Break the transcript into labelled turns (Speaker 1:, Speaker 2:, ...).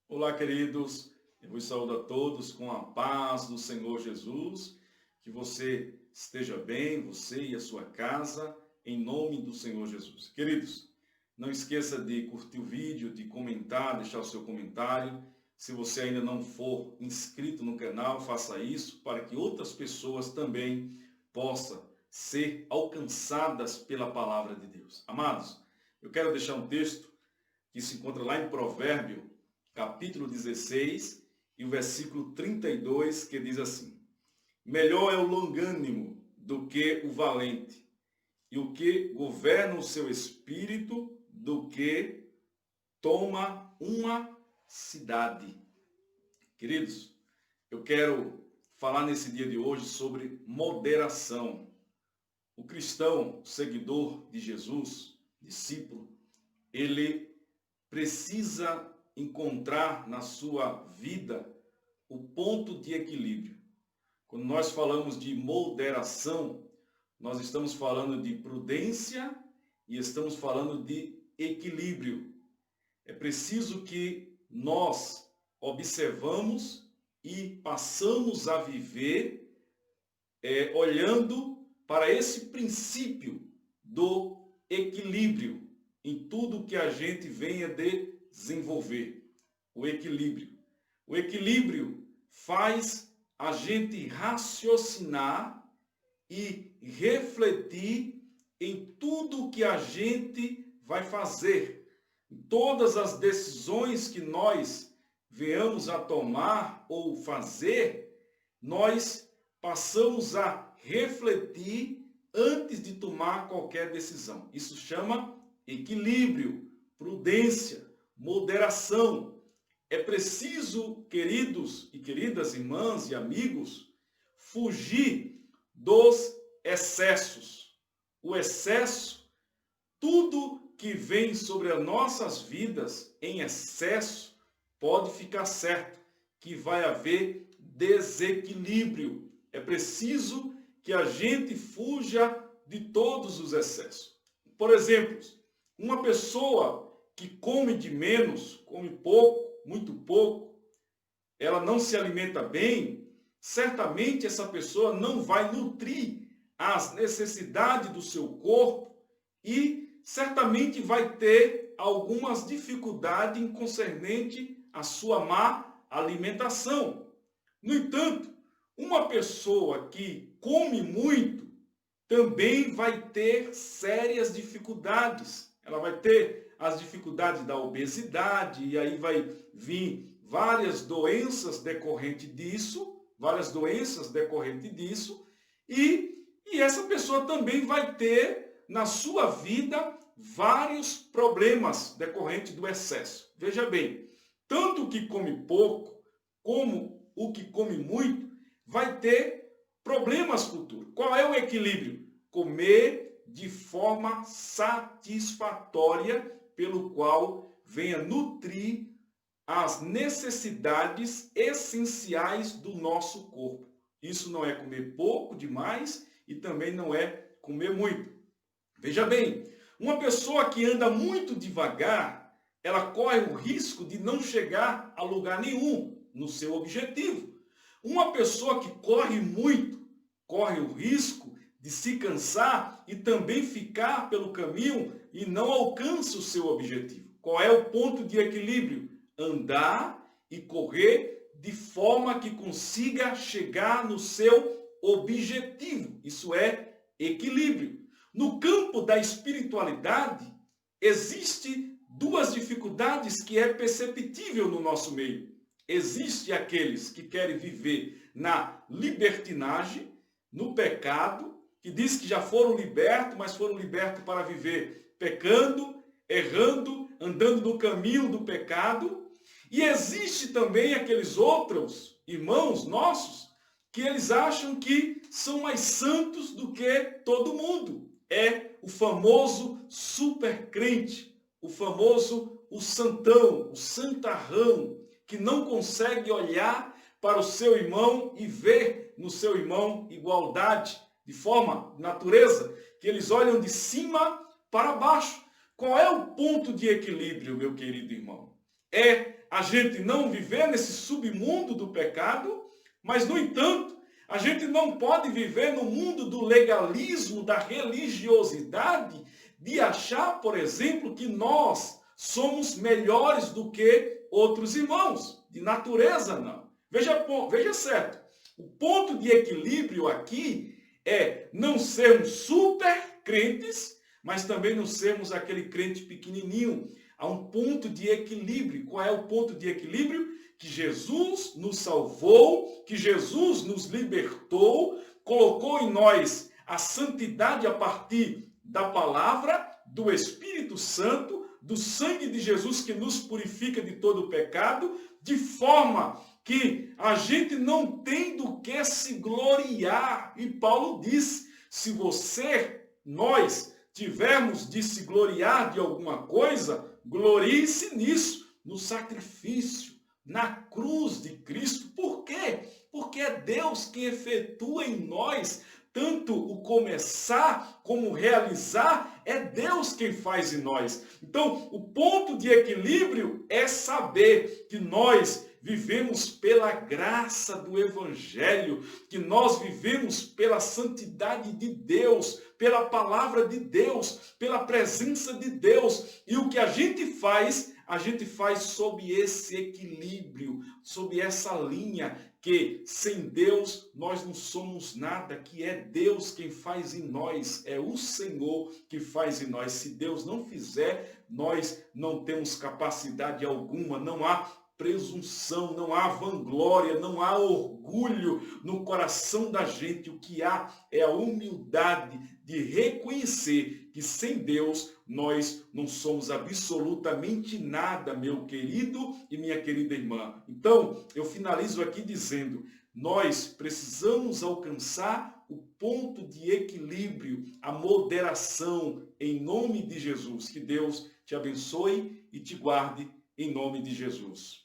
Speaker 1: Olá, queridos. Eu vos saúdo a todos com a paz do Senhor Jesus. Que você esteja bem, você e a sua casa, em nome do Senhor Jesus. Queridos, não esqueça de curtir o vídeo, de comentar, deixar o seu comentário. Se você ainda não for inscrito no canal, faça isso para que outras pessoas também possam ser alcançadas pela palavra de Deus. Amados, eu quero deixar um texto que se encontra lá em Provérbio, capítulo 16, e o versículo 32, que diz assim: Melhor é o longânimo do que o valente, e o que governa o seu espírito do que toma uma cidade. Queridos, eu quero falar nesse dia de hoje sobre moderação. O cristão, seguidor de Jesus, discípulo, ele precisa encontrar na sua vida o ponto de equilíbrio. Quando nós falamos de moderação, nós estamos falando de prudência e estamos falando de equilíbrio. É preciso que nós observamos e passamos a viver olhando para esse princípio do equilíbrio em tudo que a gente venha desenvolver. O equilíbrio. O equilíbrio faz a gente raciocinar e refletir em tudo que a gente vai fazer. Em todas as decisões que nós venhamos a tomar ou fazer, nós passamos a refletir antes de tomar qualquer decisão. Isso chama equilíbrio, prudência, moderação. É preciso, queridos e queridas irmãs e amigos, fugir dos excessos. O excesso, tudo que vem sobre as nossas vidas em excesso, pode ficar certo que vai haver desequilíbrio. É preciso que a gente fuja de todos os excessos. Por exemplo, uma pessoa que come de menos, come pouco, muito pouco, ela não se alimenta bem, certamente essa pessoa não vai nutrir as necessidades do seu corpo e certamente vai ter algumas dificuldades em concernente à sua má alimentação. No entanto, uma pessoa que come muito também vai ter sérias dificuldades. Ela vai ter as dificuldades da obesidade, e aí vai vir várias doenças decorrentes disso, e essa pessoa também vai ter na sua vida vários problemas decorrentes do excesso. Veja bem, tanto o que come pouco como o que come muito vai ter problemas futuros. Qual é o equilíbrio? Comer de forma satisfatória, pelo qual venha nutrir as necessidades essenciais do nosso corpo. Isso não é comer pouco demais e também não é comer muito. Veja bem, uma pessoa que anda muito devagar, ela corre o risco de não chegar a lugar nenhum no seu objetivo. Uma pessoa que corre muito, corre o risco de se cansar e também ficar pelo caminho e não alcança o seu objetivo. Qual é o ponto de equilíbrio? Andar e correr de forma que consiga chegar no seu objetivo. Isso é equilíbrio. No campo da espiritualidade, existe duas dificuldades que é perceptível no nosso meio. Existe aqueles que querem viver na libertinagem, no pecado, que diz que já foram libertos, mas foram libertos para viver pecando, errando, andando no caminho do pecado. E existe também aqueles outros irmãos nossos que eles acham que são mais santos do que todo mundo. É o famoso supercrente, o famoso o santão, o santarrão, que não consegue olhar para o seu irmão e ver no seu irmão igualdade, de forma, natureza, que eles olham de cima para baixo. Qual é o ponto de equilíbrio, meu querido irmão? É a gente não viver nesse submundo do pecado, mas, no entanto, a gente não pode viver no mundo do legalismo, da religiosidade, de achar, por exemplo, que nós somos melhores do que outros irmãos. De natureza, não. Veja certo. O ponto de equilíbrio aqui é não sermos super crentes, mas também não sermos aquele crente pequenininho. Há um ponto de equilíbrio. Qual é o ponto de equilíbrio? Que Jesus nos salvou, que Jesus nos libertou, colocou em nós a santidade a partir da palavra, do Espírito Santo, do sangue de Jesus que nos purifica de todo o pecado, de forma que a gente não tem do que se gloriar. E Paulo diz, se nós tivermos de se gloriar de alguma coisa, glorie-se nisso, no sacrifício, na cruz de Cristo. Por quê? Porque é Deus quem efetua em nós tanto o começar como o realizar, é Deus quem faz em nós. Então, o ponto de equilíbrio é saber que nós vivemos pela graça do Evangelho, que nós vivemos pela santidade de Deus, pela palavra de Deus, pela presença de Deus. E o que a gente faz sob esse equilíbrio, sob essa linha, que sem Deus nós não somos nada, que é Deus quem faz em nós, é o Senhor que faz em nós. Se Deus não fizer, nós não temos capacidade alguma, não há presunção, não há vanglória, não há orgulho no coração da gente. O que há é a humildade de reconhecer que sem Deus nós não somos absolutamente nada, meu querido e minha querida irmã. Então, eu finalizo aqui dizendo, nós precisamos alcançar o ponto de equilíbrio, a moderação, em nome de Jesus. Que Deus te abençoe e te guarde, em nome de Jesus.